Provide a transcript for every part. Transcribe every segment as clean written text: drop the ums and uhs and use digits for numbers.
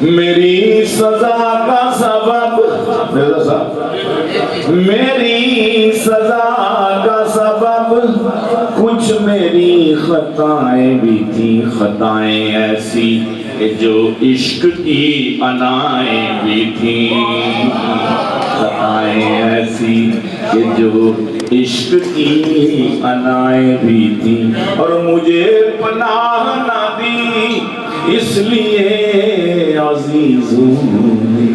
میری سزا کا سبب، میری سزا کا سبب کچھ میری خطائیں بھی تھی، خطائیں ایسی کہ جو عشق کی انائیں بھی تھیں، خطائیں ایسی کہ جو عشق کی انائیں بھی تھیں، اور مجھے پناہ نہ دی اس لیے عزیزوں نے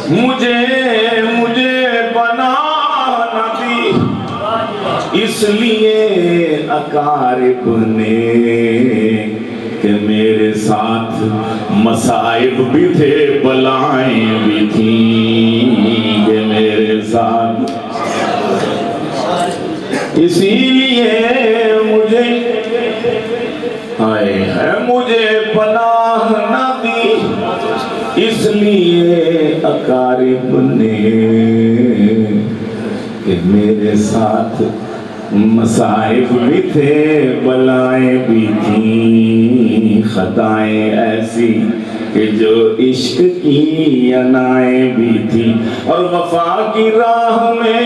مجھے پناہ نہ دی اس لیے اقارب نے کہ میرے ساتھ مصائب بھی تھے، بلائیں بھی تھیں کہ میرے ساتھ، اسی لیے مجھے مجھے پناہ نہ دی اس لیے اقارب نے کہ میرے ساتھ مصائب بھی تھے، بلائیں بھی تھیں، خطائیں ایسی کہ جو عشق کی انائیں بھی تھیں، اور وفا کی راہ میں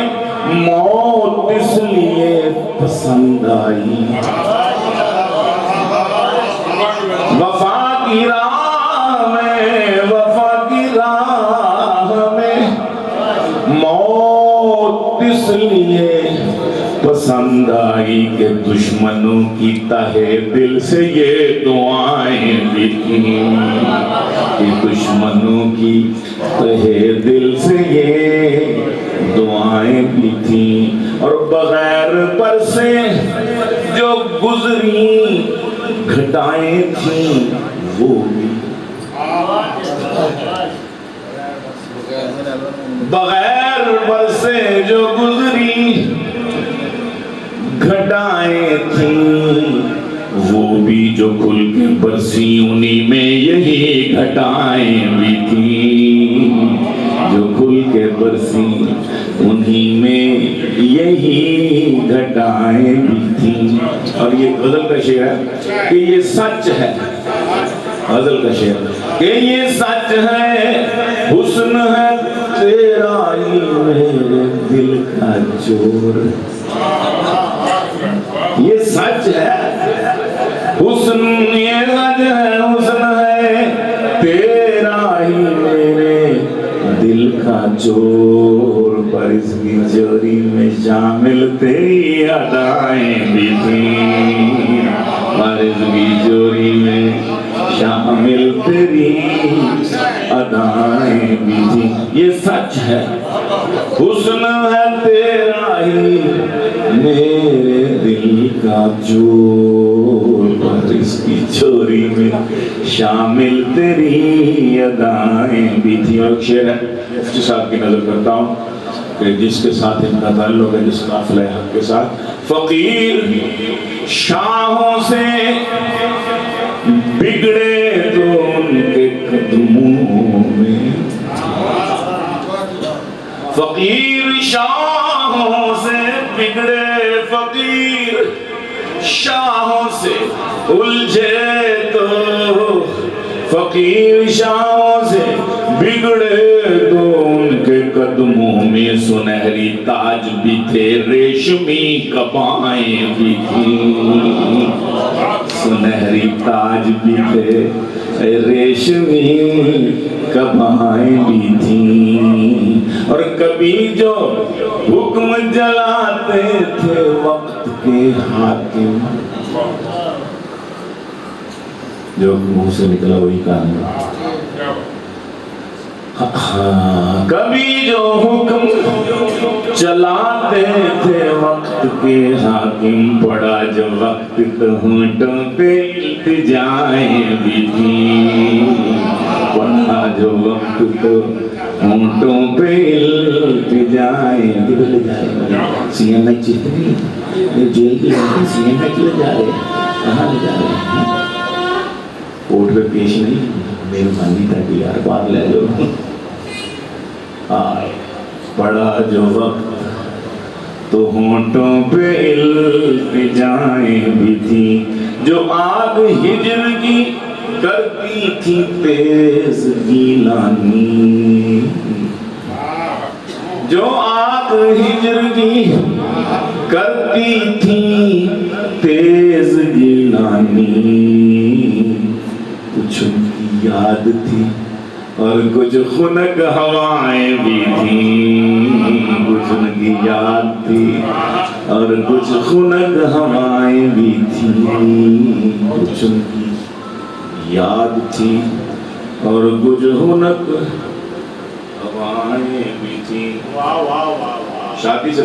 موت اس لیے پسند آئی، وفا کی راہ میں، وفا کی راہ میں موت اس لیے پسند آئی کہ دشمنوں کی تہہ دل سے یہ دعائیں بھی تھیں، کہ دشمنوں کی تہہ دل سے یہ دعائیں بھی تھیں، اور بغیر برسے جو گزری گھٹائیں تھیں وہ بھی، بغیر برسے جو گزری گھٹائیں تھیں وہ بھی، جو کھل کے برسی انہی میں یہی گھٹائیں بھی تھیں، جو کھل کے برسی انہی میں یہی گھٹائیں بھی تھیں۔ اور یہ غزل کا شعر ہے کہ یہ سچ ہے، غزل کا شعر کہ یہ سچ ہے، حسن ہے تیرا ہی میرے دل کا چور، یہ سچ ہے، حسن یہ سچ ہے، حسن ہے تیرا ہی میرے دل کا چور، پر اس کی چوری میں شامل تیری ادائیں بھی تھیں، پر اس کی چوری میں شامل تیری ادائیں بھی تھیں، یہ سچ ہے، حسن ہے تیرا ہی میرے دل کا چور، پر اس کی چوری میں شامل تیری ادائیں بھی تھی۔ اور ایک شعر ہے، مفتی صاحب کی نظر کرتا ہوں کہ جس کے ساتھ ان کا تعلق ہے، جس قافلہ حق کے ساتھ، فقیر شاہوں سے بگڑے تو ان کے قدموں میں، فقیر شاہوں سے بگڑے، فقیر شاہوں سے الجھے تو، فقیر شاہوں سے بگڑے تو ان کے قدموں میں سنہری تاج بھی تھے، ریشمی قبائیں بھی تھیں، سنہری تاج بھی تھے، ریشمی قبائیں بھی تھیں، اور کبھی جو حکم جلاتے تھے وقت کے حاکم، جو منہ سے نکلا وہی کام ہے، کبھی جو حکم چلاتے تھے وقت کے حاکم، پڑا جو وقت تو ہونٹوں پہ التجائیں بھی تھیں، پڑا جو وقت تو ہونٹوں پہ التجائیں بھی تھیں، سی ایم ایچ جیل کی سی ایم ایچ لے جا رہے، کہاں لے جا رہے ہیں، کورٹ پہ پیش نہیں، مہربانی تھا کہ یار بات لے لو، پڑا جو وقت تو ہونٹوں پہ التجائیں بھی تھیں، جو آگ ہجر کی کرتی تھی تیز گیلانی، جو آگ ہجر کی کرتی تھی تیز گیلانی، کچھ ان کی یاد تھی اور کچھ خنک ہوائیں بھی تھیں، کچھ ان کی یاد تھی اور کچھ خنک ہوائیں بھی تھیں، کچھ ان کی یاد تھی اور کچھ خنک ہوائیں بھی تھیں۔ شادی سے